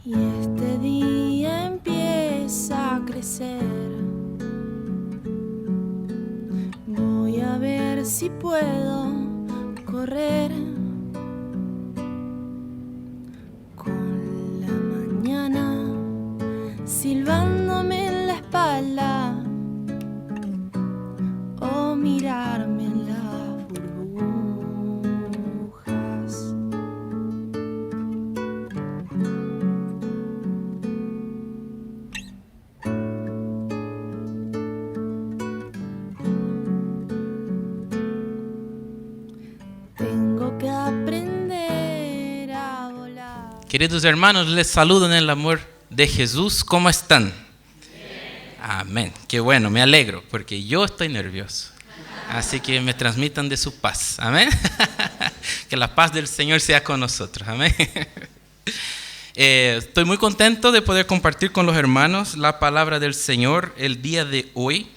Y este día empieza a crecer. Voy a ver si puedo correr con la mañana silbándome en la espalda o mirarme en las burbujas. Tengo que aprender a volar. Queridos hermanos, les saludo en el amor de Jesús. ¿Cómo están? Bien. Amén. Qué bueno, me alegro, porque yo estoy nervioso. Así que me transmitan de su paz. Amén. Que la paz del Señor sea con nosotros. Amén. Estoy muy contento de poder compartir con los hermanos la palabra del Señor el día de hoy.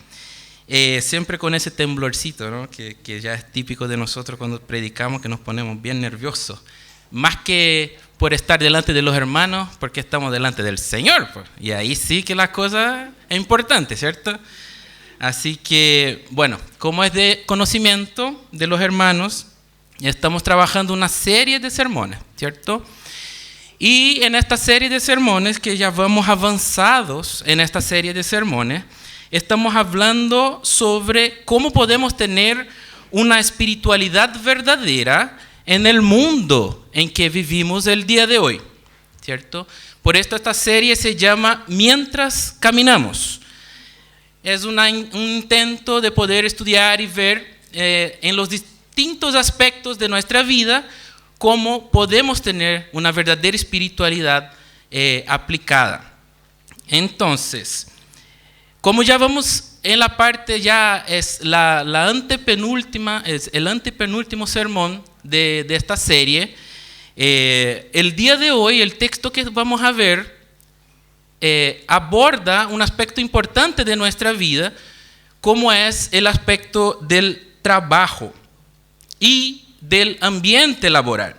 Siempre con ese temblorcito, ¿no? que ya es típico de nosotros cuando predicamos, que nos ponemos bien nerviosos. Más que por estar delante de los hermanos, porque estamos delante del Señor, pues. Y ahí sí que la cosa es importante, ¿cierto? Así que, bueno, como es de conocimiento de los hermanos, estamos trabajando una serie de sermones, ¿cierto? Y en esta serie de sermones, que ya vamos avanzados en esta serie de sermones, estamos hablando sobre cómo podemos tener una espiritualidad verdadera en el mundo en que vivimos el día de hoy, ¿cierto? Por esto esta serie se llama Mientras Caminamos. Es un intento de poder estudiar y ver en los distintos aspectos de nuestra vida cómo podemos tener una verdadera espiritualidad aplicada. Entonces, como ya vamos en la parte, ya es la antepenúltima, es el antepenúltimo sermón de esta serie, el día de hoy el texto que vamos a ver aborda un aspecto importante de nuestra vida, como es el aspecto del trabajo y del ambiente laboral.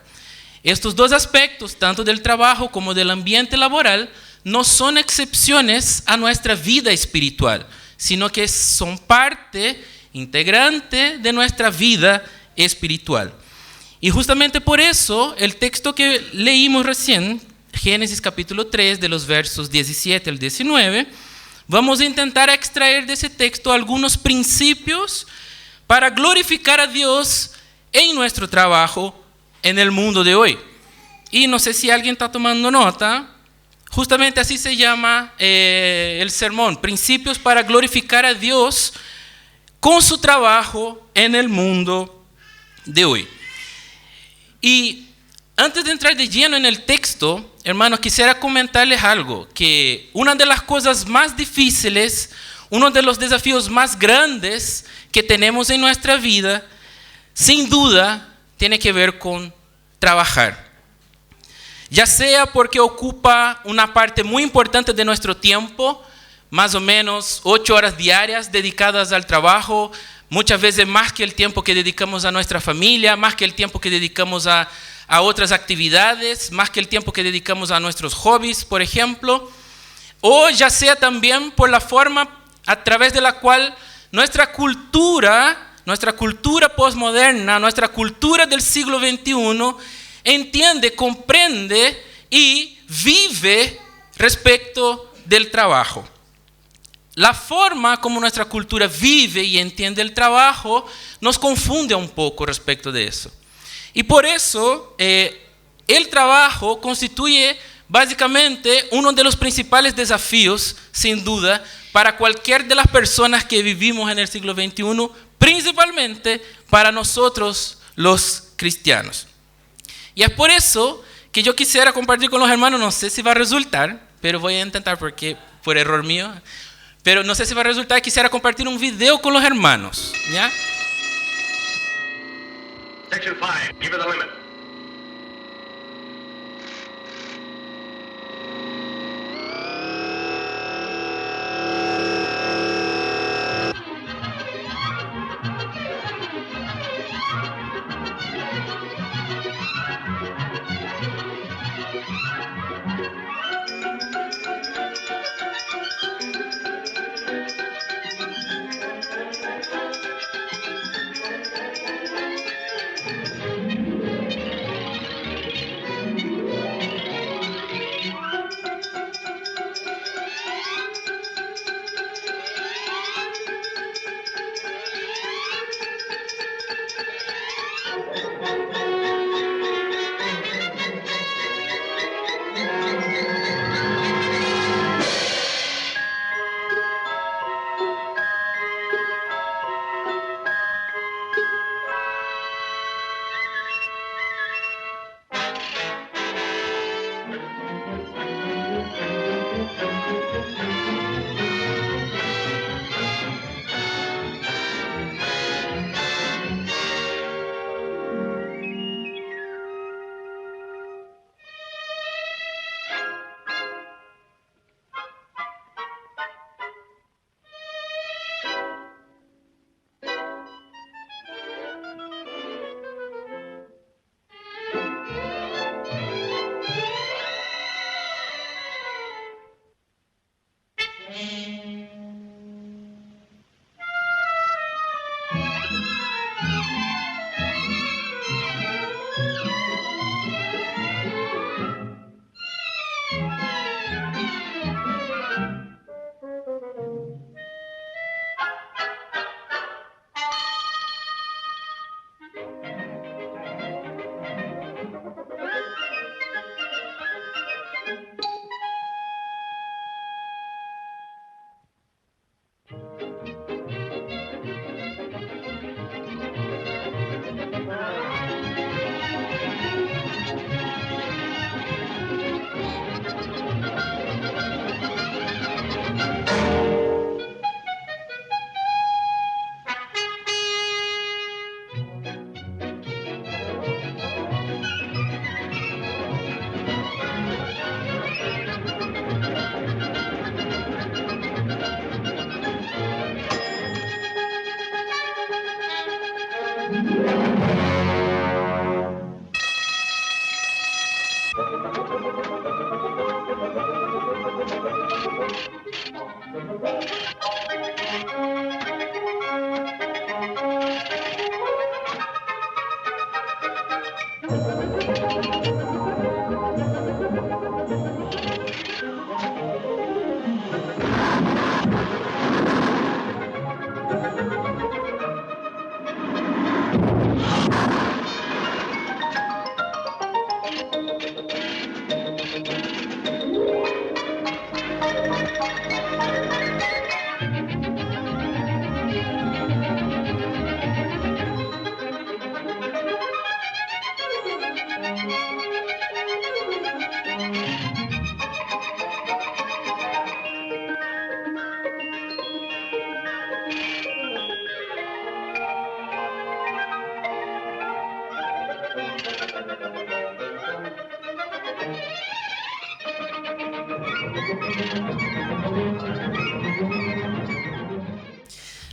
Estos dos aspectos, tanto del trabajo como del ambiente laboral, no son excepciones a nuestra vida espiritual, sino que son parte integrante de nuestra vida espiritual. Y justamente por eso, el texto que leímos recién, Génesis capítulo 3, de los versos 17 al 19, vamos a intentar extraer de ese texto algunos principios para glorificar a Dios en nuestro trabajo en el mundo de hoy. Y no sé si alguien está tomando nota. Justamente así se llama el sermón, Principios para glorificar a Dios con su trabajo en el mundo de hoy. Y antes de entrar de lleno en el texto, hermanos, quisiera comentarles algo, que una de las cosas más difíciles, uno de los desafíos más grandes que tenemos en nuestra vida, sin duda, tiene que ver con trabajar. Ya sea porque ocupa una parte muy importante de nuestro tiempo, más o menos 8 horas diarias dedicadas al trabajo, muchas veces más que el tiempo que dedicamos a nuestra familia, más que el tiempo que dedicamos a otras actividades, más que el tiempo que dedicamos a nuestros hobbies, por ejemplo, o ya sea también por la forma a través de la cual nuestra cultura posmoderna, nuestra cultura del siglo XXI, entiende, comprende y vive respecto del trabajo. La forma como nuestra cultura vive y entiende el trabajo nos confunde un poco respecto de eso. Y por eso el trabajo constituye básicamente uno de los principales desafíos, sin duda, para cualquier de las personas que vivimos en el siglo XXI, principalmente para nosotros los cristianos. Y es por eso que yo quisiera compartir con los hermanos, no sé si va a resultar, pero voy a intentar porque por error mío, pero no sé si va a resultar, quisiera compartir un video con los hermanos, ¿ya? Section 5, give it a limit.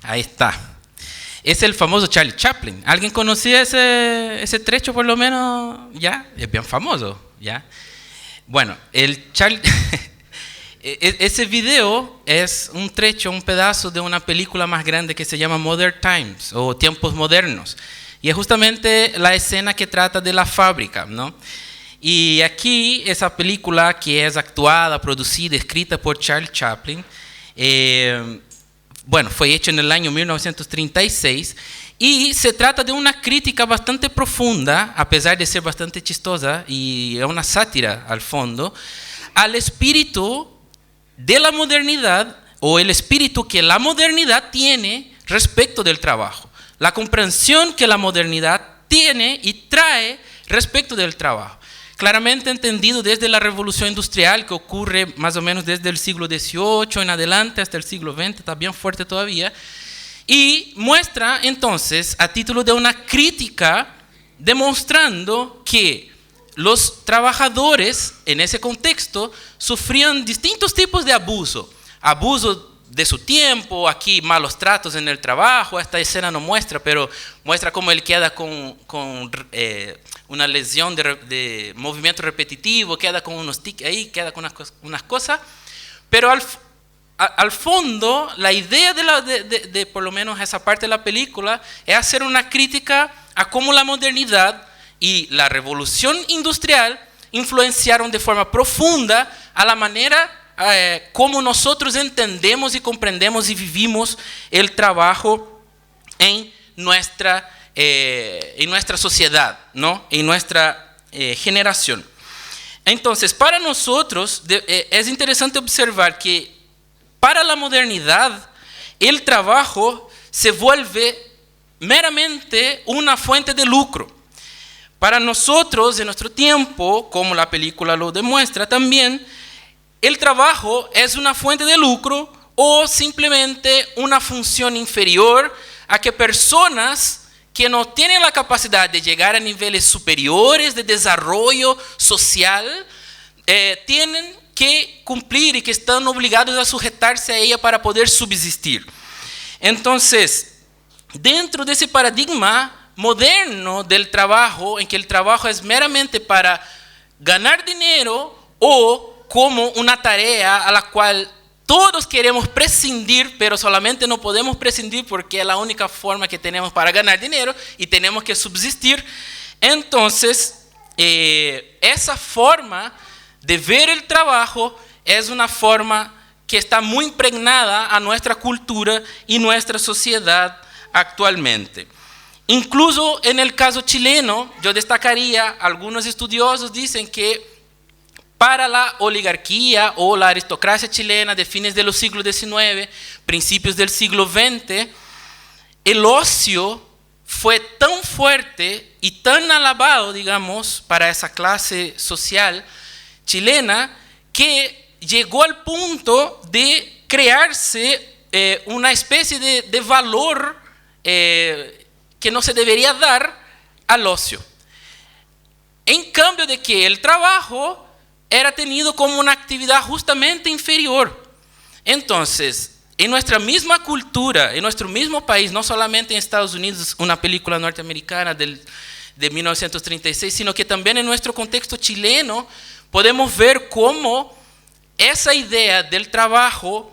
Ahí está. Es el famoso Charlie Chaplin. ¿Alguien conocía ese trecho por lo menos? ¿Ya? Es bien famoso, ¿ya? Bueno, ese video es un trecho, un pedazo de una película más grande que se llama Modern Times o Tiempos Modernos. Y es justamente la escena que trata de la fábrica, ¿no? Y aquí esa película que es actuada, producida, escrita por Charlie Chaplin, bueno, fue hecha en el año 1936 y se trata de una crítica bastante profunda, a pesar de ser bastante chistosa y es una sátira al fondo, al espíritu de la modernidad o el espíritu que la modernidad tiene respecto del trabajo, la comprensión que la modernidad tiene y trae respecto del trabajo. Claramente entendido desde la revolución industrial que ocurre más o menos desde el siglo XVIII en adelante hasta el siglo XX, está bien fuerte todavía, y muestra entonces a título de una crítica demostrando que los trabajadores en ese contexto sufrían distintos tipos de abuso de su tiempo, aquí malos tratos en el trabajo, esta escena no muestra, pero muestra cómo él queda con una lesión de movimiento repetitivo, queda con unos tics ahí, queda con unas cosas, pero al fondo la idea de por lo menos esa parte de la película es hacer una crítica a cómo la modernidad y la revolución industrial influenciaron de forma profunda a la manera cómo nosotros entendemos y comprendemos y vivimos el trabajo en nuestra sociedad, ¿no? En nuestra generación. Entonces, para nosotros es interesante observar que para la modernidad el trabajo se vuelve meramente una fuente de lucro. Para nosotros, en nuestro tiempo, como la película lo demuestra también, el trabajo es una fuente de lucro o simplemente una función inferior a que personas que no tienen la capacidad de llegar a niveles superiores de desarrollo social tienen que cumplir y que están obligados a sujetarse a ella para poder subsistir. Entonces, dentro de ese paradigma moderno del trabajo, en que el trabajo es meramente para ganar dinero o como una tarea a la cual todos queremos prescindir, pero solamente no podemos prescindir porque es la única forma que tenemos para ganar dinero y tenemos que subsistir. Entonces, esa forma de ver el trabajo es una forma que está muy impregnada a nuestra cultura y nuestra sociedad actualmente. Incluso en el caso chileno, yo destacaría, algunos estudiosos dicen que para la oligarquía o la aristocracia chilena de fines de los siglos XIX, principios del siglo XX, el ocio fue tan fuerte y tan alabado, digamos, para esa clase social chilena, que llegó al punto de crearse una especie de valor que no se debería dar al ocio. En cambio de que el trabajo era tenido como una actividad justamente inferior. Entonces, en nuestra misma cultura, en nuestro mismo país, no solamente en Estados Unidos, una película norteamericana de 1936, sino que también en nuestro contexto chileno, podemos ver cómo esa idea del trabajo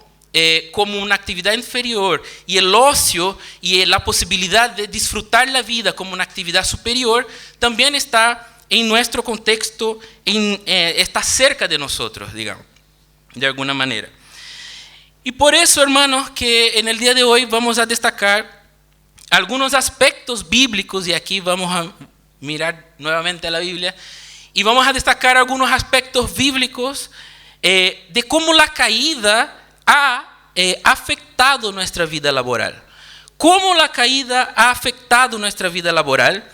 como una actividad inferior y el ocio y la posibilidad de disfrutar la vida como una actividad superior también está en nuestro contexto, está cerca de nosotros, digamos, de alguna manera. Y por eso, hermanos, que en el día de hoy vamos a destacar algunos aspectos bíblicos, y aquí vamos a mirar nuevamente a la Biblia, y vamos a destacar algunos aspectos bíblicos de cómo la caída ha afectado nuestra vida laboral. Cómo la caída ha afectado nuestra vida laboral,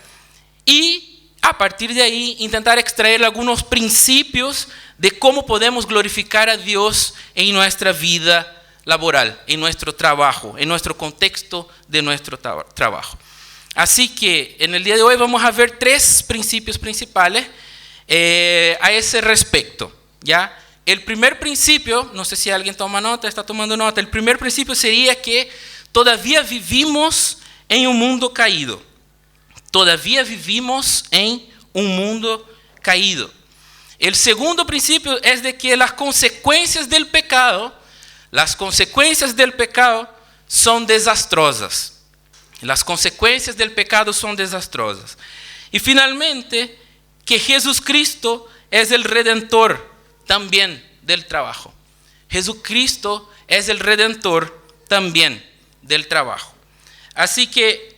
y a partir de ahí intentar extraer algunos principios de cómo podemos glorificar a Dios en nuestra vida laboral, en nuestro trabajo, en nuestro contexto de nuestro trabajo. Así que en el día de hoy vamos a ver 3 principios principales a ese respecto, ¿ya? El primer principio, no sé si alguien toma nota, está tomando nota, el primer principio sería que todavía vivimos en un mundo caído. Todavía vivimos en un mundo caído. El segundo principio es de que las consecuencias del pecado son desastrosas. Las consecuencias del pecado son desastrosas. Y finalmente, que Jesucristo es el redentor también del trabajo. Jesucristo es el redentor también del trabajo. Así que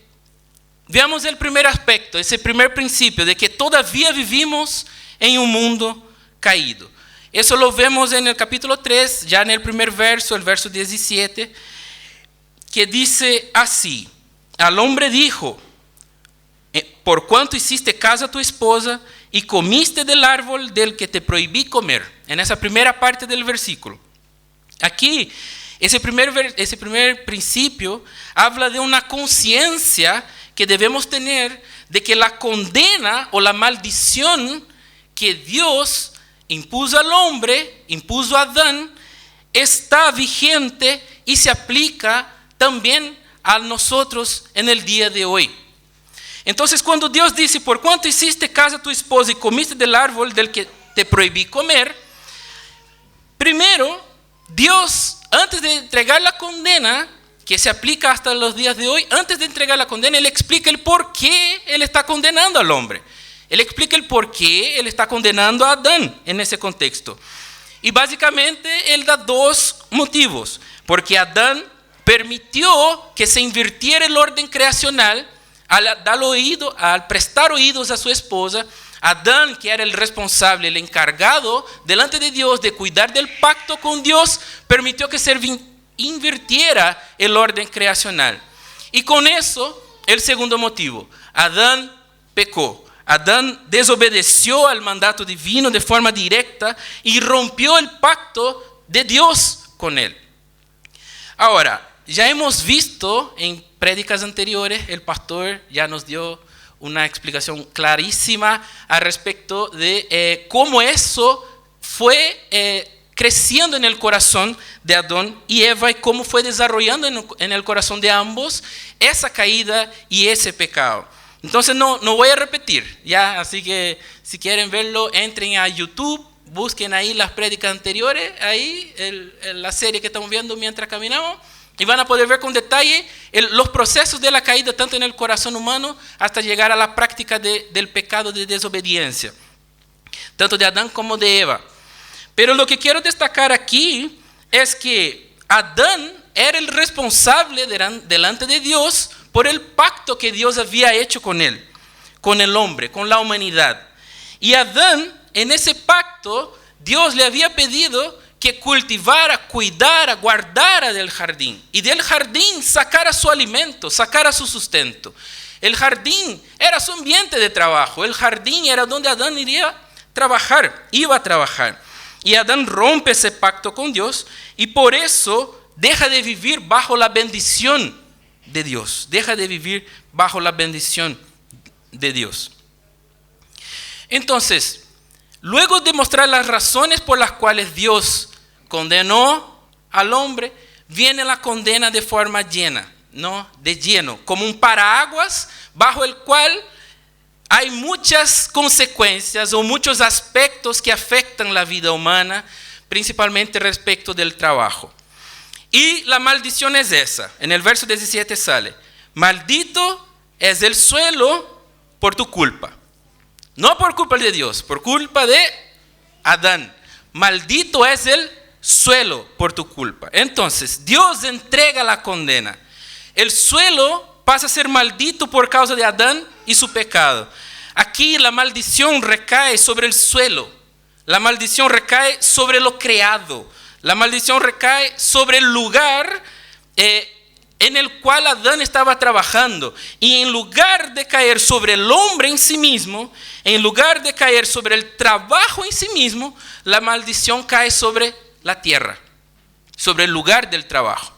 veamos el primer aspecto, ese primer principio de que todavía vivimos en un mundo caído. Eso lo vemos en el capítulo 3, ya en el primer verso, el verso 17, que dice así: al hombre dijo, por cuanto hiciste caso a tu esposa y comiste del árbol del que te prohibí comer. En esa primera parte del versículo. Aquí, ese primer principio habla de una conciencia que debemos tener de que la condena o la maldición que Dios impuso al hombre, impuso a Adán, está vigente y se aplica también a nosotros en el día de hoy. Entonces, cuando Dios dice, por cuanto hiciste caso a tu esposa y comiste del árbol del que te prohibí comer, primero, Dios, antes de entregar la condena, que se aplica hasta los días de hoy, antes de entregar la condena, Él explica el por qué Él está condenando al hombre. Él explica el por qué Él está condenando a Adán en ese contexto. Y básicamente Él da 2 motivos. Porque Adán permitió que se invirtiera el orden creacional al prestar oídos a su esposa. Adán, que era el responsable, el encargado delante de Dios de cuidar del pacto con Dios, permitió que se invirtiera el orden creacional. Y con eso, el segundo motivo, Adán pecó. Adán desobedeció al mandato divino de forma directa y rompió el pacto de Dios con él. Ahora, ya hemos visto en prédicas anteriores, el pastor ya nos dio una explicación clarísima al respecto de cómo eso fue creciendo en el corazón de Adán y Eva y cómo fue desarrollando en el corazón de ambos esa caída y ese pecado. Entonces no voy a repetir, ya, así que si quieren verlo, entren a YouTube, busquen ahí las prédicas anteriores, ahí la serie que estamos viendo mientras caminamos, y van a poder ver con detalle los procesos de la caída, tanto en el corazón humano, hasta llegar a la práctica del pecado de desobediencia, tanto de Adán como de Eva. Pero lo que quiero destacar aquí es que Adán era el responsable delante de Dios por el pacto que Dios había hecho con él, con el hombre, con la humanidad. Y Adán, en ese pacto, Dios le había pedido que cultivara, cuidara, guardara del jardín. Y del jardín sacara su alimento, sacara su sustento. El jardín era su ambiente de trabajo. El jardín era donde Adán iba a trabajar. Y Adán rompe ese pacto con Dios y por eso deja de vivir bajo la bendición de Dios. Deja de vivir bajo la bendición de Dios. Entonces, luego de mostrar las razones por las cuales Dios condenó al hombre, viene la condena de forma llena, ¿no? De lleno, como un paraguas bajo el cual hay muchas consecuencias o muchos aspectos que afectan la vida humana. principalmente respecto del trabajo. Y la maldición es esa. En el verso 17 sale: maldito es el suelo por tu culpa. No por culpa de Dios, por culpa de Adán. Maldito es el suelo por tu culpa. Entonces, Dios entrega la condena. El suelo pasa a ser maldito por causa de Adán y su pecado. Aquí la maldición recae sobre el suelo. La maldición recae sobre lo creado. La maldición recae sobre el lugar en el cual Adán estaba trabajando. Y en lugar de caer sobre el hombre en sí mismo, en lugar de caer sobre el trabajo en sí mismo, la maldición cae sobre la tierra, sobre el lugar del trabajo.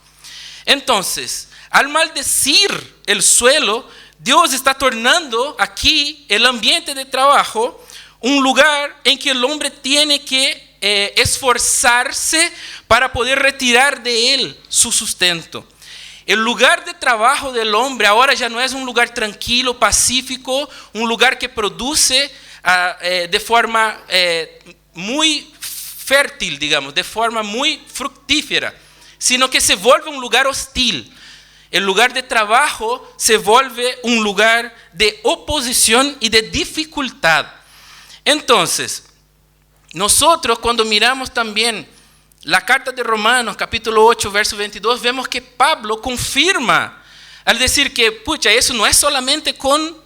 Entonces, al maldecir el suelo, Dios está tornando aquí el ambiente de trabajo un lugar en que el hombre tiene que esforzarse para poder retirar de él su sustento. El lugar de trabajo del hombre ahora ya no es un lugar tranquilo, pacífico, un lugar que produce de forma muy fértil, digamos, de forma muy fructífera, sino que se vuelve un lugar hostil. El lugar de trabajo se vuelve un lugar de oposición y de dificultad. Entonces, nosotros cuando miramos también la carta de Romanos, capítulo 8, verso 22, vemos que Pablo confirma al decir que, pucha, eso no es solamente con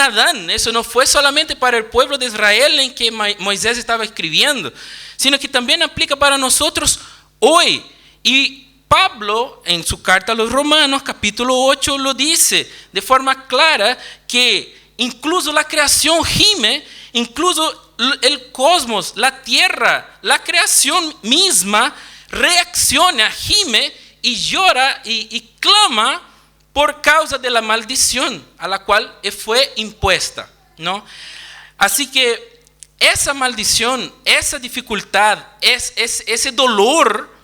Adán, eso no fue solamente para el pueblo de Israel en que Moisés estaba escribiendo, sino que también aplica para nosotros hoy. Y Pablo, en su carta a los Romanos, capítulo 8, lo dice de forma clara que incluso la creación gime, incluso el cosmos, la tierra, la creación misma reacciona, gime y llora y clama por causa de la maldición a la cual fue impuesta, ¿no? Así que esa maldición, esa dificultad, ese dolor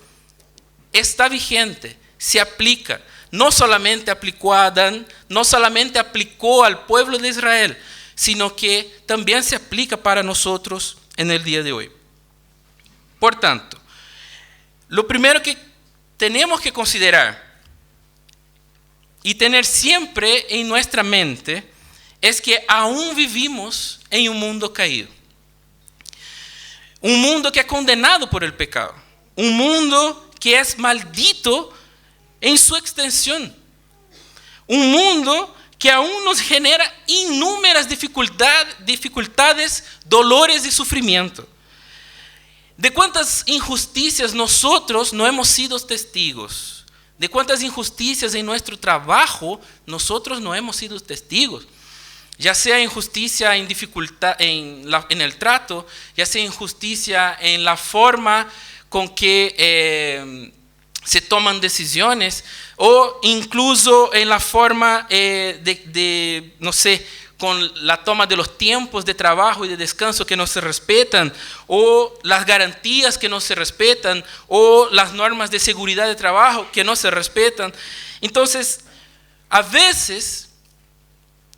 está vigente, se aplica. No solamente aplicó a Adán, no solamente aplicó al pueblo de Israel, sino que también se aplica para nosotros en el día de hoy. Por tanto, lo primero que tenemos que considerar y tener siempre en nuestra mente es que aún vivimos en un mundo caído. Un mundo que es condenado por el pecado. Un mundo que es maldito en su extensión. Un mundo que aún nos genera inúmeras dificultades, dolores y sufrimiento. ¿De cuántas injusticias nosotros no hemos sido testigos? ¿De cuántas injusticias en nuestro trabajo nosotros no hemos sido testigos? Ya sea injusticia en dificultad en el trato, ya sea injusticia en la forma con que se toman decisiones, o incluso en la forma no sé, con la toma de los tiempos de trabajo y de descanso que no se respetan, o las garantías que no se respetan, o las normas de seguridad de trabajo que no se respetan. Entonces, a veces,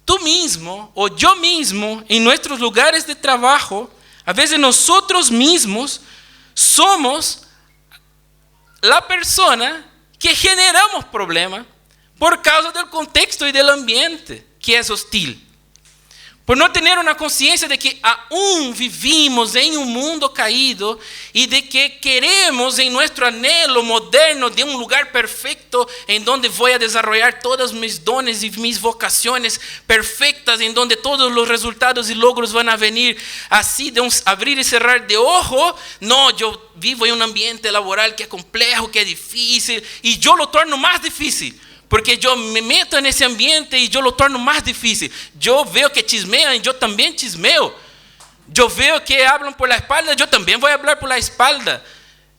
tú mismo o yo mismo, en nuestros lugares de trabajo, a veces nosotros mismos somos la persona que generamos problemas por causa del contexto y del ambiente que es hostil. Por no tener una conciencia de que aún vivimos en un mundo caído y de que queremos en nuestro anhelo moderno de un lugar perfecto en donde voy a desarrollar todos mis dones y mis vocaciones perfectas, en donde todos los resultados y logros van a venir así de un abrir y cerrar de ojo. No, yo vivo en un ambiente laboral que es complejo, que es difícil, y yo lo torno más difícil. Porque yo me meto en ese ambiente y yo lo torno más difícil. Yo veo que chismean y yo también chismeo. Yo veo que hablan por la espalda, yo también voy a hablar por la espalda.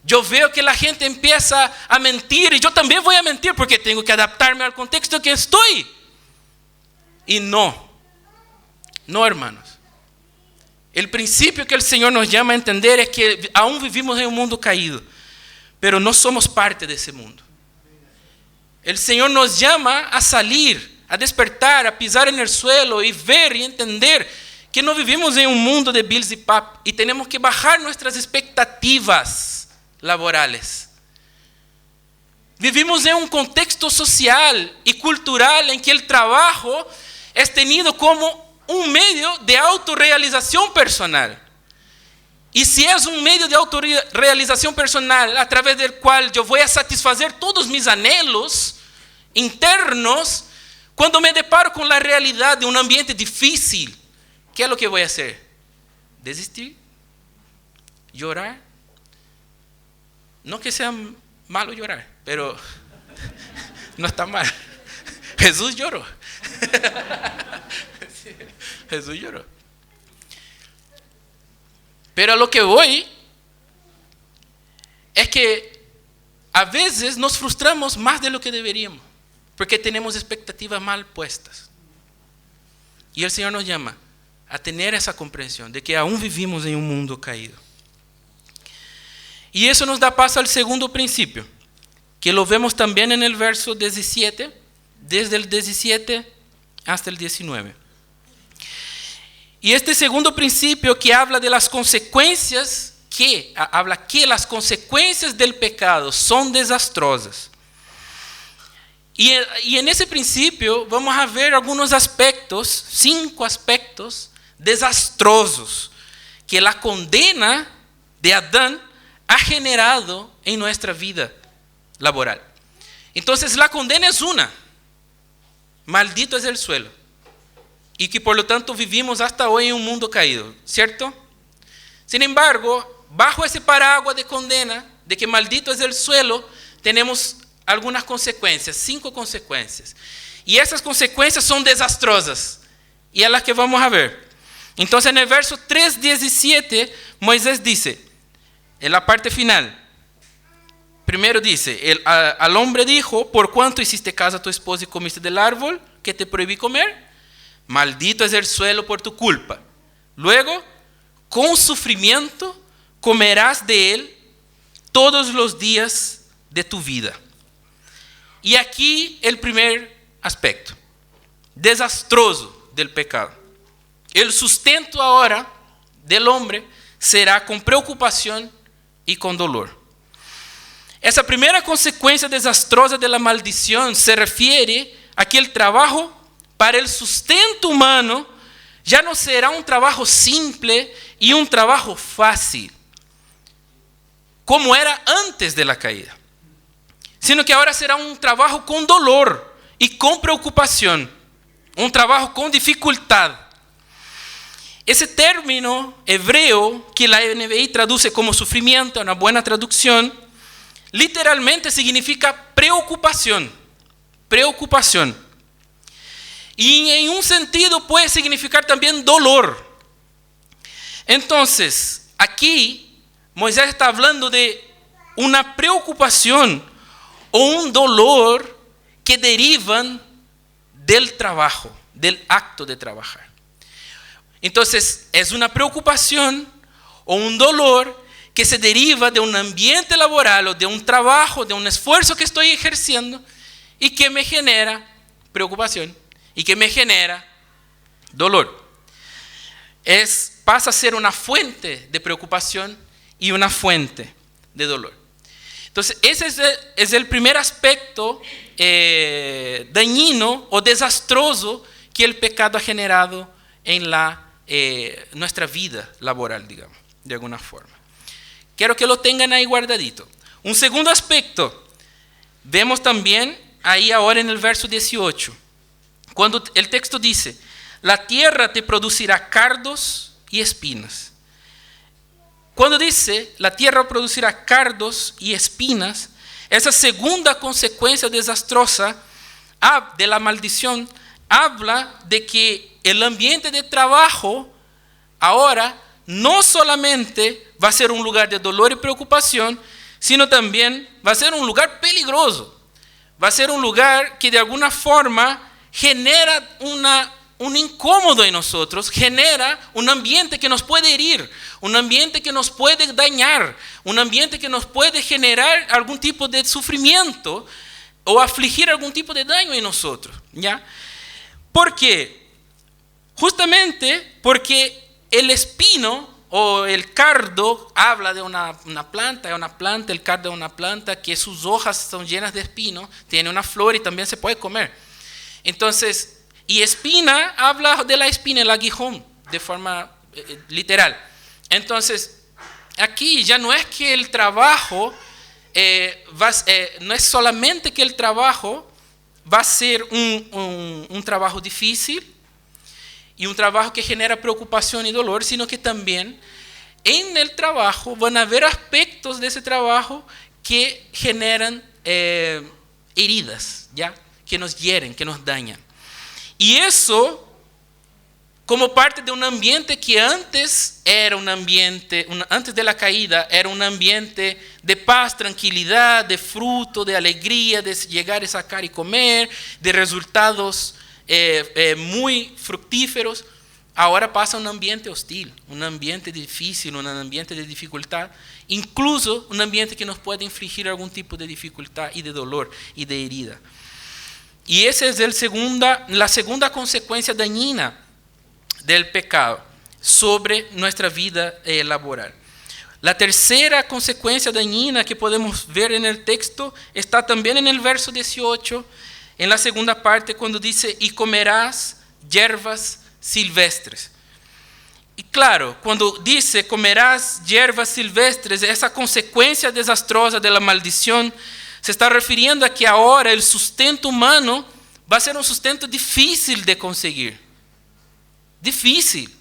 Yo veo que la gente empieza a mentir y yo también voy a mentir porque tengo que adaptarme al contexto en que estoy. Y no, hermanos. El principio que el Señor nos llama a entender es que aún vivimos en un mundo caído, pero no somos parte de ese mundo. El Señor nos llama a salir, a despertar, a pisar en el suelo y ver y entender que no vivimos en un mundo de bills y pap y tenemos que bajar nuestras expectativas laborales. Vivimos en un contexto social y cultural en que el trabajo es tenido como un medio de autorrealización personal. Y si es un medio de autorrealización personal a través del cual yo voy a satisfacer todos mis anhelos internos, cuando me deparo con la realidad de un ambiente difícil, ¿qué es lo que voy a hacer? ¿Desistir? ¿Llorar? No que sea malo llorar, pero no está mal. Jesús lloró. Jesús lloró. Pero a lo que voy es que a veces nos frustramos más de lo que deberíamos, porque tenemos expectativas mal puestas. Y el Señor nos llama a tener esa comprensión de que aún vivimos en un mundo caído. Y eso nos da paso al segundo principio, que lo vemos también en el verso 17, desde el 17 hasta el 19. Y este segundo principio que habla de las consecuencias, que las consecuencias del pecado son desastrosas. Y en ese principio vamos a ver algunos aspectos, 5 aspectos desastrosos que la condena de Adán ha generado en nuestra vida laboral. Entonces la condena es una: maldito es el suelo. Y que por lo tanto vivimos hasta hoy en un mundo caído, ¿cierto? Sin embargo, bajo ese paraguas de condena, de que maldito es el suelo, tenemos algunas consecuencias, 5 consecuencias. Y esas consecuencias son desastrosas, y es las que vamos a ver. Entonces en el verso 3:17, Moisés dice, en la parte final, primero dice, al hombre dijo, ¿por cuánto hiciste caso a tu esposa y comiste del árbol que te prohibí comer? Maldito es el suelo por tu culpa. Luego, con sufrimiento comerás de él todos los días de tu vida. Y aquí el primer aspecto desastroso del pecado. El sustento ahora del hombre será con preocupación y con dolor. Esa primera consecuencia desastrosa de la maldición se refiere a que el trabajo para el sustento humano ya no será un trabajo simple y un trabajo fácil, como era antes de la caída, sino que ahora será un trabajo con dolor y con preocupación, un trabajo con dificultad. Ese término hebreo que la NBI traduce como sufrimiento, una buena traducción, literalmente significa preocupación. Preocupación. Y en un sentido puede significar también dolor. Entonces, aquí Moisés está hablando de una preocupación o un dolor que derivan del trabajo, del acto de trabajar. Entonces, es una preocupación o un dolor que se deriva de un ambiente laboral o de un trabajo, de un esfuerzo que estoy ejerciendo y que me genera preocupación y que me genera dolor. Pasa a ser una fuente de preocupación y una fuente de dolor. Entonces, ese es el primer aspecto dañino o desastroso que el pecado ha generado en nuestra vida laboral, digamos, de alguna forma. Quiero que lo tengan ahí guardadito. Un segundo aspecto, vemos también ahí ahora en el verso 18, cuando el texto dice, la tierra te producirá cardos y espinas. Cuando dice, la tierra producirá cardos y espinas, esa segunda consecuencia desastrosa de la maldición habla de que el ambiente de trabajo ahora no solamente va a ser un lugar de dolor y preocupación, sino también va a ser un lugar peligroso. Va a ser un lugar que de alguna forma genera un incómodo en nosotros, genera un ambiente que nos puede herir, un ambiente que nos puede dañar, un ambiente que nos puede generar algún tipo de sufrimiento o afligir algún tipo de daño en nosotros, ¿ya? ¿Por qué? Justamente porque el espino o el cardo habla de una planta, el cardo es una planta que sus hojas son llenas de espino, tiene una flor y también se puede comer. Entonces, y espina habla de la espina, el aguijón, de forma literal. Entonces, aquí ya no es que el trabajo, no es solamente que el trabajo va a ser un trabajo difícil y un trabajo que genera preocupación y dolor, sino que también en el trabajo van a haber aspectos de ese trabajo que generan heridas, ¿ya? Que nos hieren, que nos dañan. Y eso, como parte de un ambiente que antes era un ambiente, antes de la caída, era un ambiente de paz, tranquilidad, de fruto, de alegría, de llegar y sacar y comer, de resultados muy fructíferos, ahora pasa a un ambiente hostil, un ambiente difícil, un ambiente de dificultad, incluso un ambiente que nos puede infligir algún tipo de dificultad y de dolor y de herida. Y esa es la segunda consecuencia dañina del pecado sobre nuestra vida laboral. La tercera consecuencia dañina que podemos ver en el texto está también en el verso 18, en la segunda parte, cuando dice, y comerás hierbas silvestres. Y claro, cuando dice, comerás hierbas silvestres, esa consecuencia desastrosa de la maldición se está refiriendo a que ahora el sustento humano va a ser un sustento difícil de conseguir. Difícil.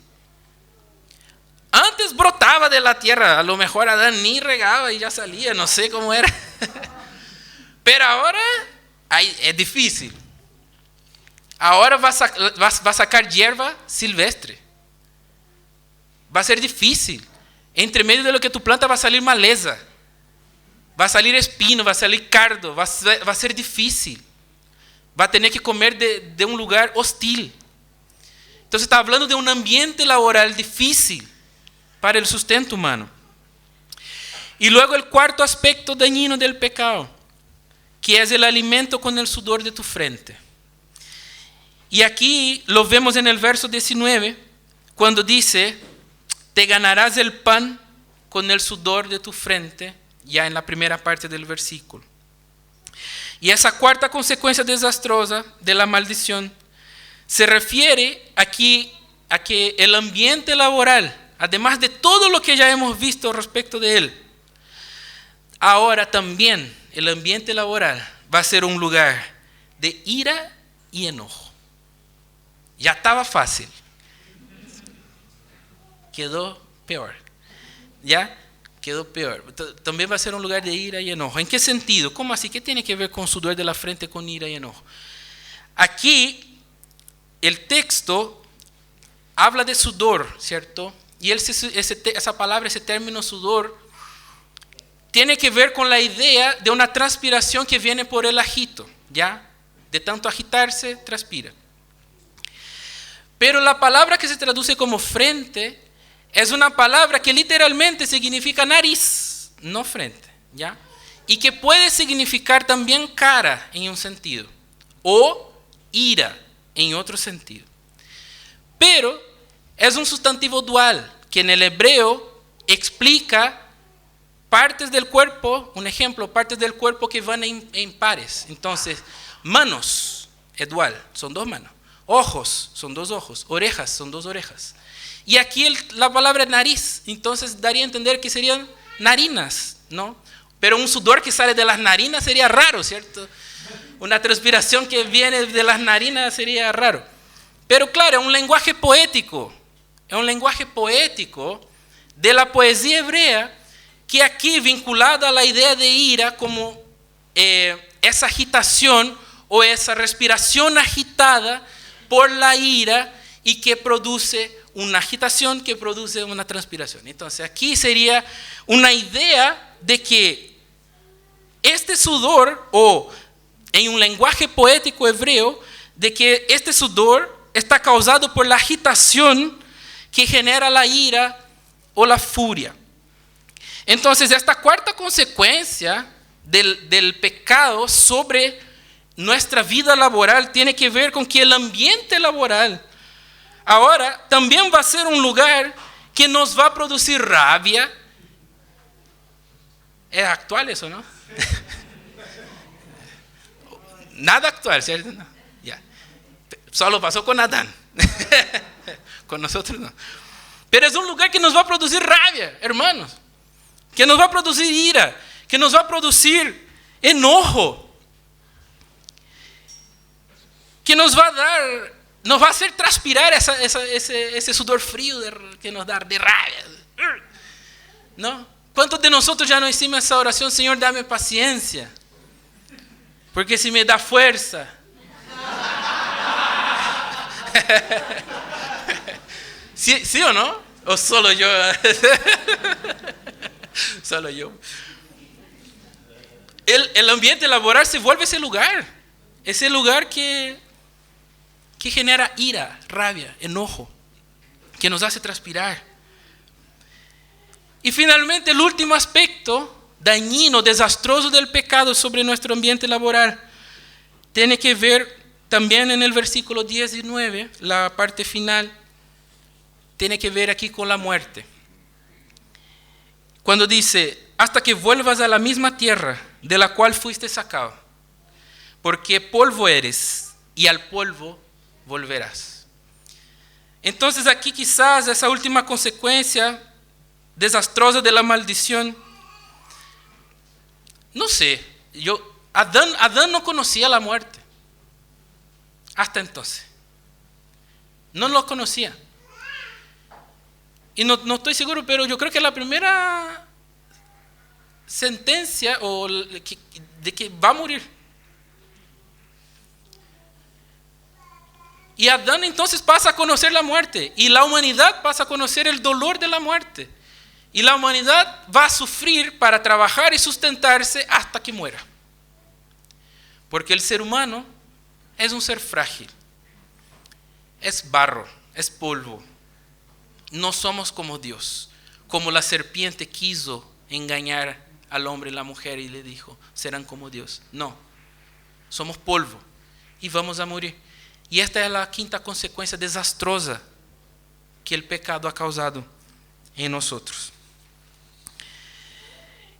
Antes brotaba de la tierra, a lo mejor Adán ni regaba y ya salía, no sé cómo era. Pero ahora es difícil. Ahora va a sacar hierba silvestre. Va a ser difícil. Entre medio de lo que tu planta va a salir maleza. Va a salir espino, va a salir cardo, va a ser difícil. Va a tener que comer de un lugar hostil. Entonces está hablando de un ambiente laboral difícil para el sustento humano. Y luego el cuarto aspecto dañino del pecado, que es el alimento con el sudor de tu frente. Y aquí lo vemos en el verso 19, cuando dice, te ganarás el pan con el sudor de tu frente, ya en la primera parte del versículo. Y esa cuarta consecuencia desastrosa de la maldición se refiere aquí a que el ambiente laboral, además de todo lo que ya hemos visto respecto de él, ahora también el ambiente laboral va a ser un lugar de ira y enojo. Ya estaba fácil. Quedó peor. ¿Ya? Quedó peor. También va a ser un lugar de ira y enojo. ¿En qué sentido? ¿Cómo así? ¿Qué tiene que ver con sudor de la frente con ira y enojo? Aquí el texto habla de sudor, ¿cierto? Y esa palabra, ese término sudor, tiene que ver con la idea de una transpiración que viene por el agito, ¿ya? De tanto agitarse, transpira. Pero la palabra que se traduce como frente es una palabra que literalmente significa nariz, no frente, ¿ya? Y que puede significar también cara en un sentido, o ira en otro sentido. Pero es un sustantivo dual que en el hebreo explica partes del cuerpo, un ejemplo, partes del cuerpo que van en pares. Entonces, manos es dual, son dos manos. Ojos son dos ojos, orejas son dos orejas. Y aquí la palabra nariz, entonces daría a entender que serían narinas, ¿no? Pero un sudor que sale de las narinas sería raro, ¿cierto? Una transpiración que viene de las narinas sería raro. Pero claro, es un lenguaje poético de la poesía hebrea, que aquí vinculado a la idea de ira como esa agitación o esa respiración agitada por la ira y que produce una agitación que produce una transpiración. Entonces aquí sería una idea de que este sudor, o en un lenguaje poético hebreo, de que este sudor está causado por la agitación que genera la ira o la furia. Entonces esta cuarta consecuencia del pecado sobre nuestra vida laboral tiene que ver con que el ambiente laboral, ahora también va a ser un lugar que nos va a producir rabia. ¿Es actual eso, no? Nada actual, ¿cierto? No. Ya. Solo pasó con Adán. Con nosotros no. Pero es un lugar que nos va a producir rabia, hermanos. Que nos va a producir ira. Que nos va a producir enojo. Que nos va a hacer transpirar ese sudor frío que nos da de rabia. ¿No? ¿Cuántos de nosotros ya no hicimos esa oración? Señor, dame paciencia. Porque si me da fuerza. ¿Sí o no? ¿O solo yo? Solo yo. El ambiente laboral se vuelve ese lugar que genera ira, rabia, enojo, que nos hace transpirar. Y finalmente el último aspecto dañino, desastroso del pecado sobre nuestro ambiente laboral tiene que ver también en el versículo 19, la parte final, tiene que ver aquí con la muerte. Cuando dice, hasta que vuelvas a la misma tierra de la cual fuiste sacado, porque polvo eres y al polvo volverás. Entonces aquí quizás esa última consecuencia desastrosa de la maldición, no sé, Adán no conocía la muerte hasta entonces, no lo conocía. Y no estoy seguro, pero yo creo que la primera sentencia de que va a morir. Y Adán entonces pasa a conocer la muerte. Y la humanidad pasa a conocer el dolor de la muerte. Y la humanidad va a sufrir para trabajar y sustentarse hasta que muera. Porque el ser humano es un ser frágil. Es barro, es polvo. No somos como Dios, como la serpiente quiso engañar al hombre y la mujer y le dijo, serán como Dios. No, somos polvo y vamos a morir. Y esta es la quinta consecuencia desastrosa que el pecado ha causado en nosotros.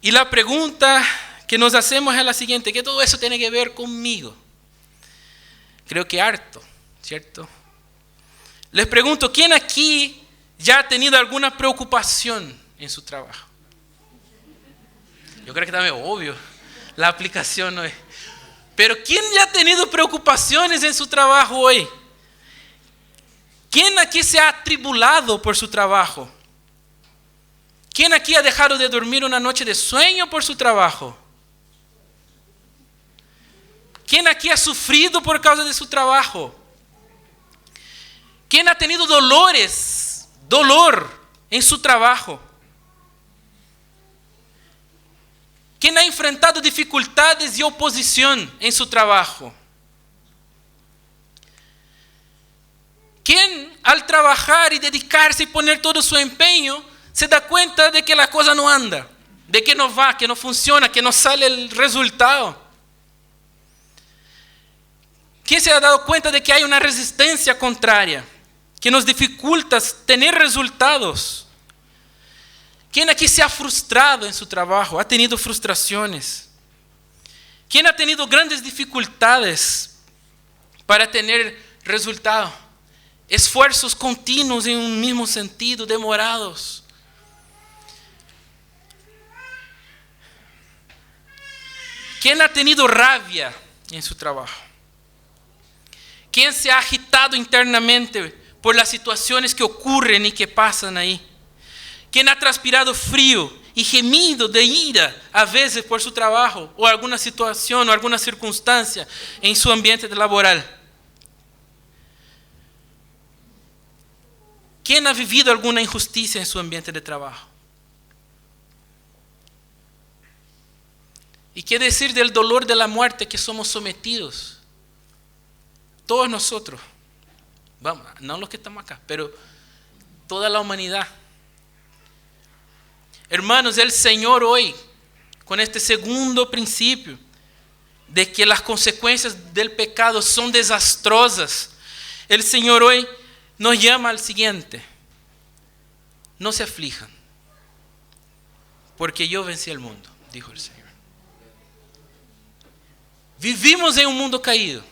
Y la pregunta que nos hacemos es la siguiente, ¿qué todo eso tiene que ver conmigo? Creo que harto, ¿cierto? Les pregunto, ¿quién aquí ya ha tenido alguna preocupación en su trabajo? Yo creo que también es obvio, la aplicación no es. Pero ¿quién ya ha tenido preocupaciones en su trabajo hoy? ¿Quién aquí se ha atribulado por su trabajo? ¿Quién aquí ha dejado de dormir una noche de sueño por su trabajo? ¿Quién aquí ha sufrido por causa de su trabajo? ¿Quién ha tenido dolor en su trabajo? ¿Quién ha enfrentado dificultades y oposición en su trabajo? ¿Quién al trabajar y dedicarse y poner todo su empeño se da cuenta de que la cosa no anda, de que no va, que no funciona, que no sale el resultado? ¿Quién se ha dado cuenta de que hay una resistencia contraria que nos dificulta tener resultados? ¿Quién aquí se ha frustrado en su trabajo? ¿Ha tenido frustraciones? ¿Quién ha tenido grandes dificultades para tener resultado? Esfuerzos continuos en un mismo sentido, demorados. ¿Quién ha tenido rabia en su trabajo? ¿Quién se ha agitado internamente por las situaciones que ocurren y que pasan ahí? ¿Quién ha transpirado frío y gemido de ira a veces por su trabajo o alguna situación o alguna circunstancia en su ambiente laboral? ¿Quién ha vivido alguna injusticia en su ambiente de trabajo? ¿Y qué decir del dolor de la muerte que somos sometidos? Todos nosotros, vamos, no los que estamos acá, pero toda la humanidad. Hermanos, el Señor hoy, con este segundo principio, de que las consecuencias del pecado son desastrosas, el Señor hoy nos llama al siguiente: no se aflijan, porque yo vencí el mundo, dijo el Señor. Vivimos en un mundo caído.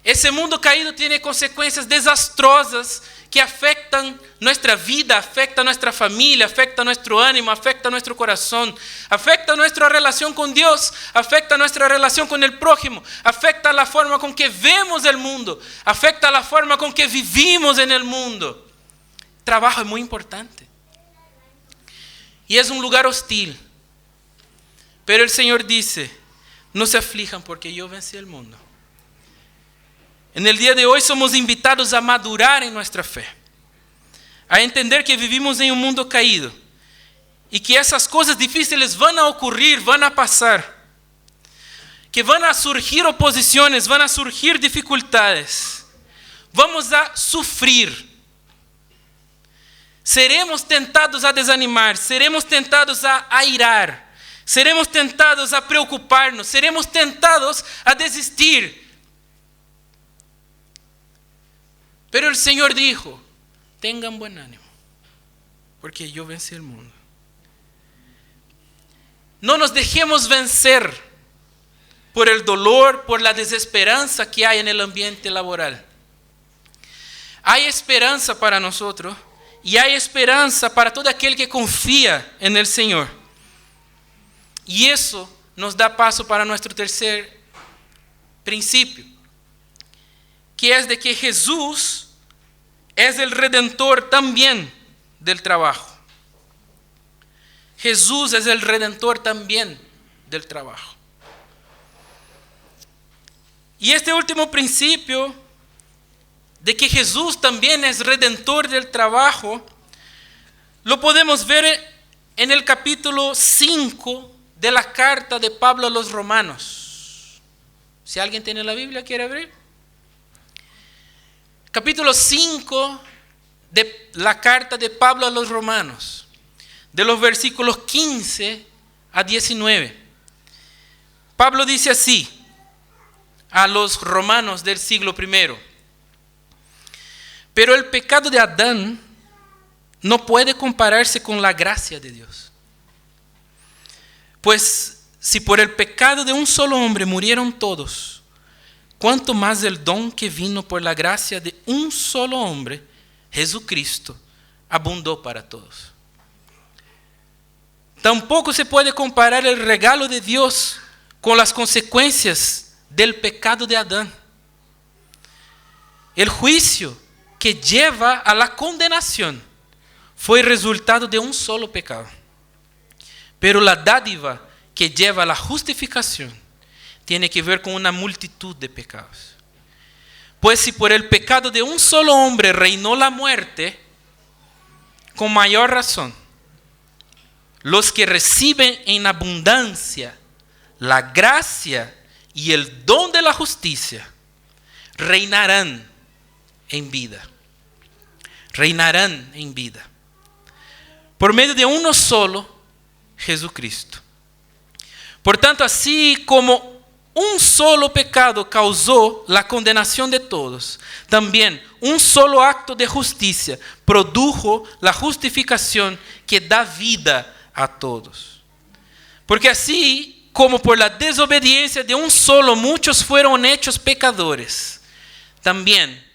Ese mundo caído tiene consecuencias desastrosas que afectan nuestra vida, afectan nuestra familia, afectan nuestro ánimo, afectan nuestro corazón, afecta nuestra relación con Dios, afecta nuestra relación con el prójimo, afecta la forma con que vemos el mundo, afecta la forma con que vivimos en el mundo. Trabajo es muy importante. Y es un lugar hostil. Pero el Señor dice: no se aflijan porque yo vencí el mundo. En el día de hoy somos invitados a madurar en nuestra fe, a entender que vivimos en un mundo caído y que esas cosas difíciles van a ocurrir, van a pasar, que van a surgir oposiciones, van a surgir dificultades, vamos a sufrir, seremos tentados a desanimar, seremos tentados a airar, seremos tentados a preocuparnos, seremos tentados a desistir. Pero el Señor dijo: tengan buen ánimo, porque yo vencí el mundo. No nos dejemos vencer por el dolor, por la desesperanza que hay en el ambiente laboral. Hay esperanza para nosotros y hay esperanza para todo aquel que confía en el Señor. Y eso nos da paso para nuestro tercer principio, que es de que Jesús es el redentor también del trabajo. Jesús es el redentor también del trabajo. Y este último principio, de que Jesús también es redentor del trabajo, lo podemos ver en el capítulo 5 de la carta de Pablo a los Romanos. Si alguien tiene la Biblia, ¿quiere abrir? Capítulo 5 de la carta de Pablo a los Romanos, de los versículos 15 a 19. Pablo dice así a los romanos del siglo I: pero el pecado de Adán no puede compararse con la gracia de Dios. Pues si por el pecado de un solo hombre murieron todos, cuánto más el don que vino por la gracia de un solo hombre, Jesucristo, abundó para todos. Tampoco se puede comparar el regalo de Dios con las consecuencias del pecado de Adán. El juicio que lleva a la condenación fue resultado de un solo pecado. Pero la dádiva que lleva a la justificación tiene que ver con una multitud de pecados. Pues si por el pecado de un solo hombre reinó la muerte, con mayor razón, los que reciben en abundancia la gracia y el don de la justicia reinarán en vida. Reinarán en vida. Por medio de uno solo, Jesucristo. Por tanto, así como un solo pecado causó la condenación de todos, también un solo acto de justicia produjo la justificación que da vida a todos. Porque así como por la desobediencia de un solo muchos fueron hechos pecadores, también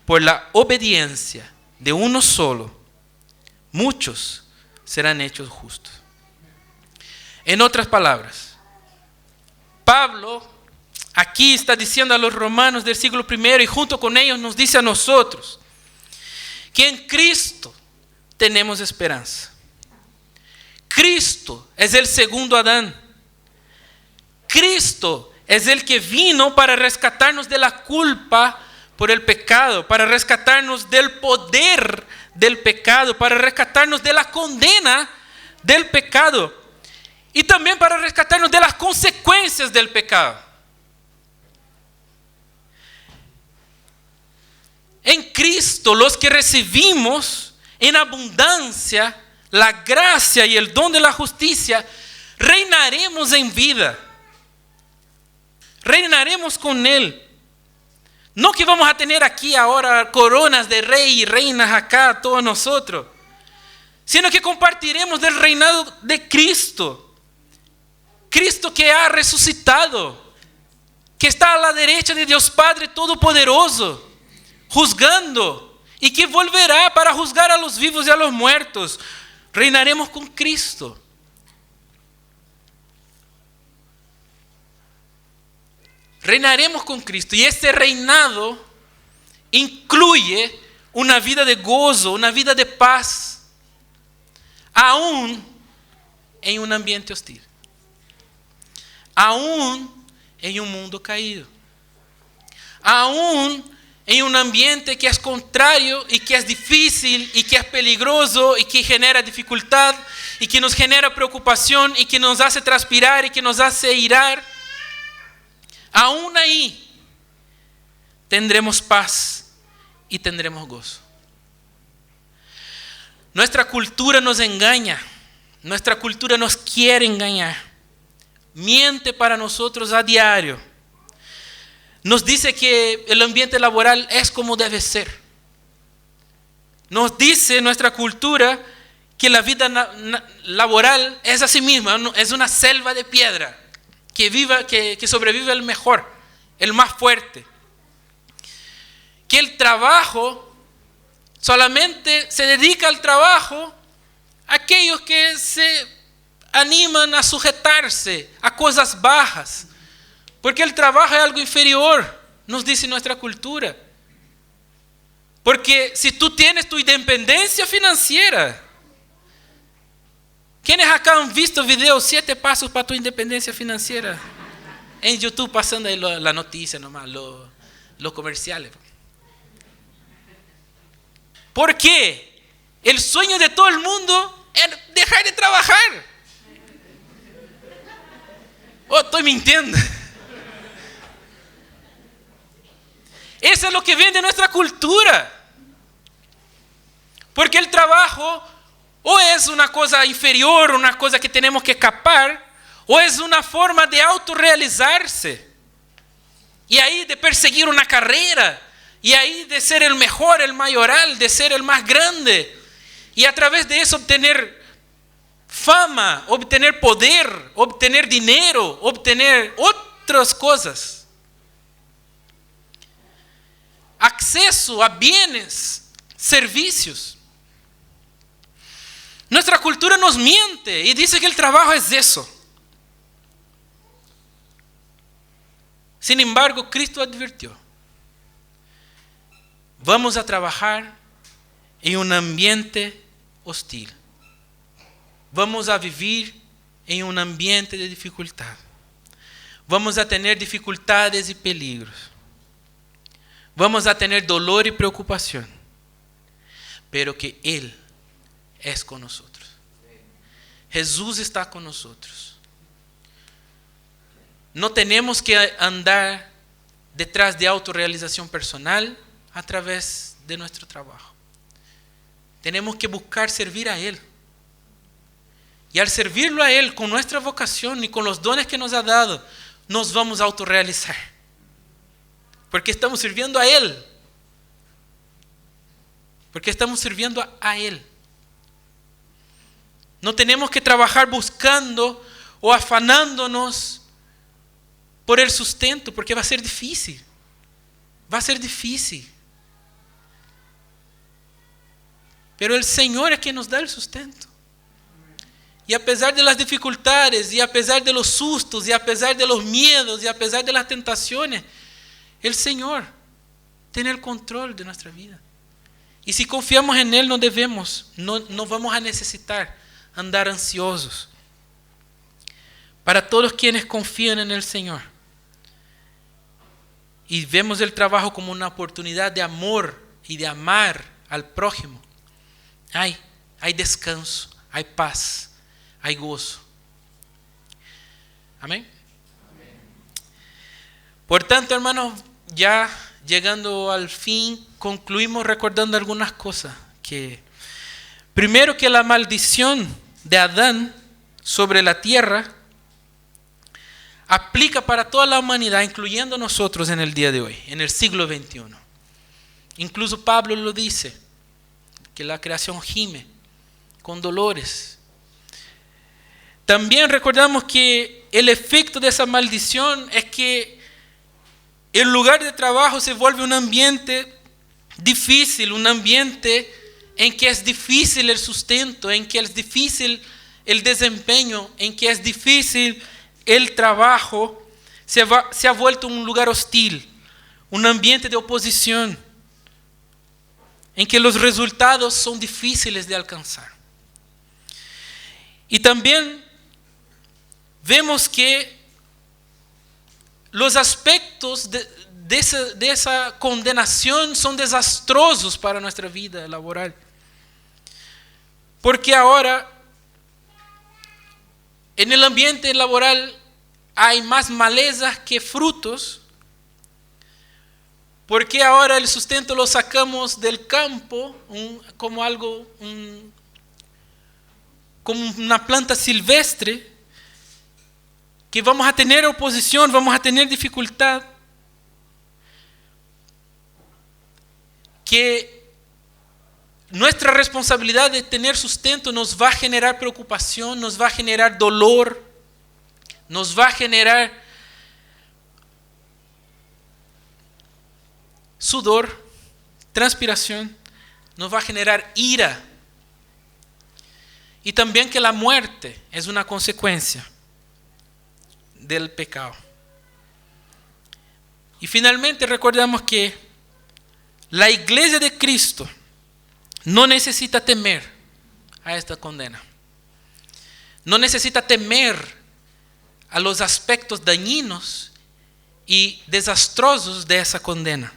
por la obediencia de uno solo muchos serán hechos justos. En otras palabras, Pablo aquí está diciendo a los romanos del siglo I y junto con ellos nos dice a nosotros que en Cristo tenemos esperanza. Cristo es el segundo Adán. Cristo es el que vino para rescatarnos de la culpa por el pecado, para rescatarnos del poder del pecado, para rescatarnos de la condena del pecado y también para rescatarnos de las consecuencias del pecado. En Cristo, los que recibimos en abundancia la gracia y el don de la justicia, reinaremos en vida. Reinaremos con Él. No que vamos a tener aquí ahora coronas de rey y reinas acá, todos nosotros, sino que compartiremos del reinado de Cristo. Cristo que ha resucitado, que está a la derecha de Dios Padre Todopoderoso, juzgando, y que volverá para juzgar a los vivos y a los muertos. Reinaremos con Cristo. Reinaremos con Cristo. Y este reinado incluye una vida de gozo, una vida de paz, aún en un ambiente hostil, aún en un mundo caído, aún en un ambiente que es contrario y que es difícil y que es peligroso y que genera dificultad y que nos genera preocupación y que nos hace transpirar y que nos hace irar. Aún ahí tendremos paz y tendremos gozo. Nuestra cultura nos engaña, nuestra cultura nos quiere engañar, miente para nosotros a diario. Nos dice que el ambiente laboral es como debe ser. Nos dice nuestra cultura que la vida laboral es así misma, es una selva de piedra, que sobrevive el mejor, el más fuerte. Que el trabajo solamente se dedica al trabajo a aquellos que se animan a sujetarse a cosas bajas. Porque el trabajo es algo inferior, nos dice nuestra cultura. Porque si tú tienes tu independencia financiera, ¿quiénes acá han visto videos 7 pasos para tu independencia financiera? En YouTube pasando ahí la noticia nomás, los comerciales. ¿Por qué? El sueño de todo el mundo es dejar de trabajar. Oh, estoy mintiendo. Eso es lo que vende nuestra cultura. Porque el trabajo o es una cosa inferior, una cosa que tenemos que escapar, o es una forma de autorrealizarse. Y ahí de perseguir una carrera, y ahí de ser el mejor, el mayoral, de ser el más grande. Y a través de eso obtener fama, obtener poder, obtener dinero, obtener otras cosas. Acceso a bienes, servicios. Nuestra cultura nos miente y dice que el trabajo es eso. Sin embargo, Cristo advirtió: vamos a trabajar en un ambiente hostil. Vamos a vivir en un ambiente de dificultad. Vamos a tener dificultades y peligros. Vamos a tener dolor y preocupación. Pero que Él es con nosotros. Jesús está con nosotros. No tenemos que andar detrás de autorrealización personal a través de nuestro trabajo. Tenemos que buscar servir a Él. Y al servirlo a Él con nuestra vocación y con los dones que nos ha dado, nos vamos a autorrealizar. Porque estamos sirviendo a Él. Porque estamos sirviendo a Él. No tenemos que trabajar buscando o afanándonos por el sustento, porque va a ser difícil. Va a ser difícil. Pero el Señor es quien nos da el sustento. Y a pesar de las dificultades, y a pesar de los sustos, y a pesar de los miedos, y a pesar de las tentaciones, el Señor tiene el control de nuestra vida. Y si confiamos en Él, no vamos a necesitar andar ansiosos. Para todos quienes confían en el Señor y vemos el trabajo como una oportunidad de amor y de amar al prójimo, hay descanso, hay paz, hay gozo. Amén. Por tanto, hermanos, ya llegando al fin, concluimos recordando algunas cosas. Primero, que la maldición de Adán sobre la tierra aplica para toda la humanidad, incluyendo nosotros en el día de hoy, en el siglo XXI. Incluso Pablo lo dice, que la creación gime con dolores. También recordamos que el efecto de esa maldición es que el lugar de trabajo se vuelve un ambiente difícil, un ambiente en que es difícil el sustento, en que es difícil el desempeño, en que es difícil el trabajo. Se ha vuelto un lugar hostil, un ambiente de oposición, en que los resultados son difíciles de alcanzar. Y también vemos que los aspectos de esa condenación son desastrosos para nuestra vida laboral. Porque ahora, en el ambiente laboral hay más malezas que frutos. Porque ahora el sustento lo sacamos del campo como algo, como una planta silvestre, que vamos a tener oposición, vamos a tener dificultad. Que nuestra responsabilidad de tener sustento nos va a generar preocupación, nos va a generar dolor, nos va a generar sudor, transpiración, nos va a generar ira. Y también que la muerte es una consecuencia del pecado. Y finalmente recordamos que la iglesia de Cristo no necesita temer a esta condena. No necesita temer a los aspectos dañinos y desastrosos de esa condena.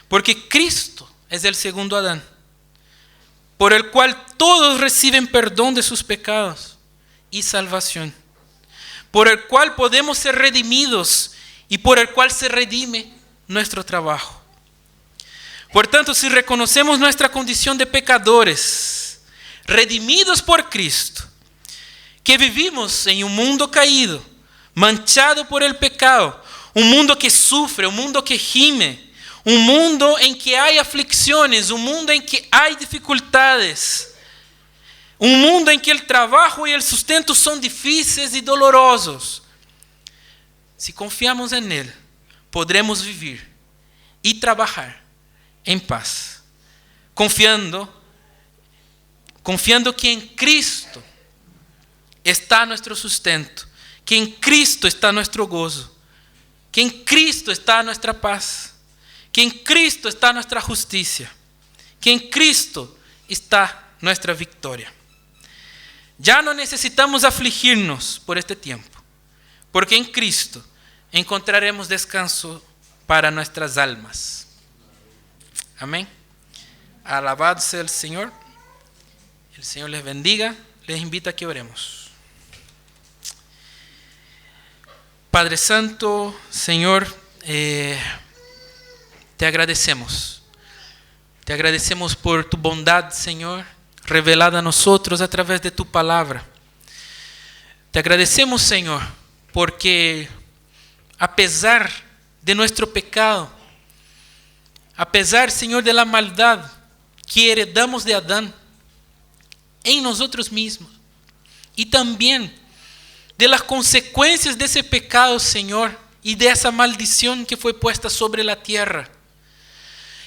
Porque Cristo es el segundo Adán, por el cual todos reciben perdón de sus pecados y salvación, por el cual podemos ser redimidos y por el cual se redime nuestro trabajo. Por tanto, si reconocemos nuestra condición de pecadores, redimidos por Cristo, que vivimos en un mundo caído, manchado por el pecado, un mundo que sufre, un mundo que gime, un mundo en que hay aflicciones, un mundo en que hay dificultades, un mundo en que el trabajo y el sustento son difíciles y dolorosos. Si confiamos en Él, podremos vivir y trabajar en paz, confiando que en Cristo está nuestro sustento, que en Cristo está nuestro gozo, que en Cristo está nuestra paz, que en Cristo está nuestra justicia, que en Cristo está nuestra victoria. Ya no necesitamos afligirnos por este tiempo, porque en Cristo encontraremos descanso para nuestras almas. Amén. Alabado sea el Señor. El Señor les bendiga. Les invito a que oremos. Padre Santo, Señor, te agradecemos. Te agradecemos por tu bondad, Señor, revelada a nosotros a través de tu palabra. Te agradecemos, Señor, porque a pesar de nuestro pecado, a pesar, Señor, de la maldad que heredamos de Adán en nosotros mismos, y también de las consecuencias de ese pecado, Señor, y de esa maldición que fue puesta sobre la tierra,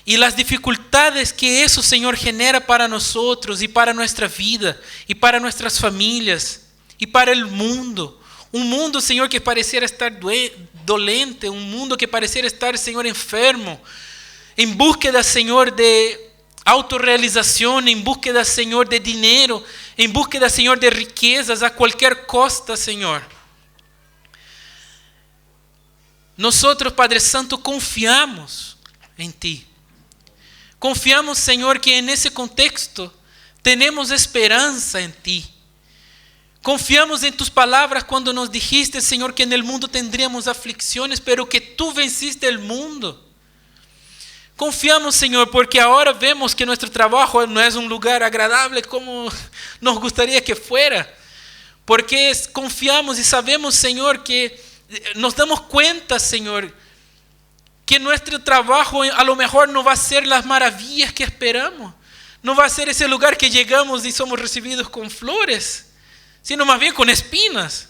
y las dificultades que eso, Señor, genera para nosotros y para nuestra vida y para nuestras familias y para el mundo. Un mundo, Señor, que pareciera estar dolente, un mundo que pareciera estar, Señor, enfermo, en búsqueda, Señor, de autorrealización, en búsqueda, Señor, de dinero, en búsqueda, Señor, de riquezas a cualquier costa, Señor. Nosotros, Padre Santo, confiamos en ti. Confiamos, Señor, que en ese contexto tenemos esperanza en ti. Confiamos en tus palabras cuando nos dijiste, Señor, que en el mundo tendríamos aflicciones, pero que tú venciste el mundo. Confiamos, Señor, porque ahora vemos que nuestro trabajo no es un lugar agradable como nos gustaría que fuera. Porque confiamos y sabemos, Señor, que nos damos cuenta, Señor, que nuestro trabajo a lo mejor no va a ser las maravillas que esperamos. No va a ser ese lugar que llegamos y somos recibidos con flores, sino más bien con espinas,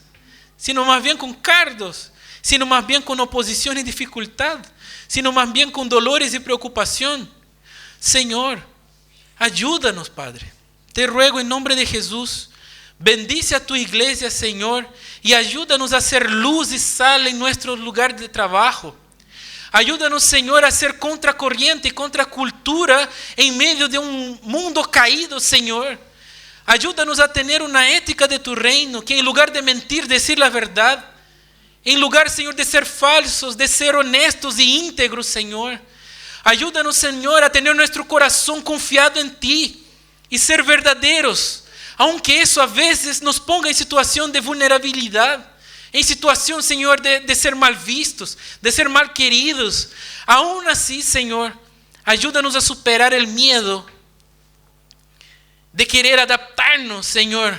sino más bien con cardos, sino más bien con oposición y dificultad, sino más bien con dolores y preocupación. Señor, ayúdanos, Padre. Te ruego en nombre de Jesús, bendice a tu iglesia, Señor, y ayúdanos a ser luz y sal en nuestro lugar de trabajo. Ayúdanos, Señor, a ser contracorriente y contracultura en medio de un mundo caído, Señor. Ayúdanos a tener una ética de tu reino, que en lugar de mentir, decir la verdad. En lugar, Señor, de ser falsos, de ser honestos y íntegros, Señor. Ayúdanos, Señor, a tener nuestro corazón confiado en ti y ser verdaderos, aunque eso a veces nos ponga en situación de vulnerabilidad. En situación, Señor, de ser mal vistos, de ser mal queridos. Aún así, Señor, ayúdanos a superar el miedo de querer adaptarnos, Señor,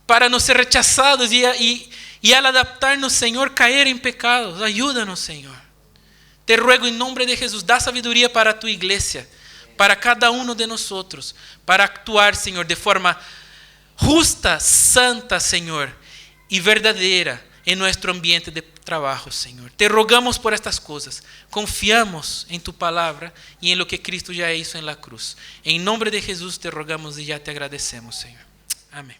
para no ser rechazados y al adaptarnos, Señor, caer en pecados. Ayúdanos, Señor. Te ruego en nombre de Jesús, da sabiduría para tu iglesia, para cada uno de nosotros, para actuar, Señor, de forma justa, santa, Señor, y verdadera en nuestro ambiente de trabajo, Señor. Te rogamos por estas cosas. Confiamos en tu palabra y en lo que Cristo ya hizo en la cruz. En nombre de Jesús te rogamos y ya te agradecemos, Señor. Amén.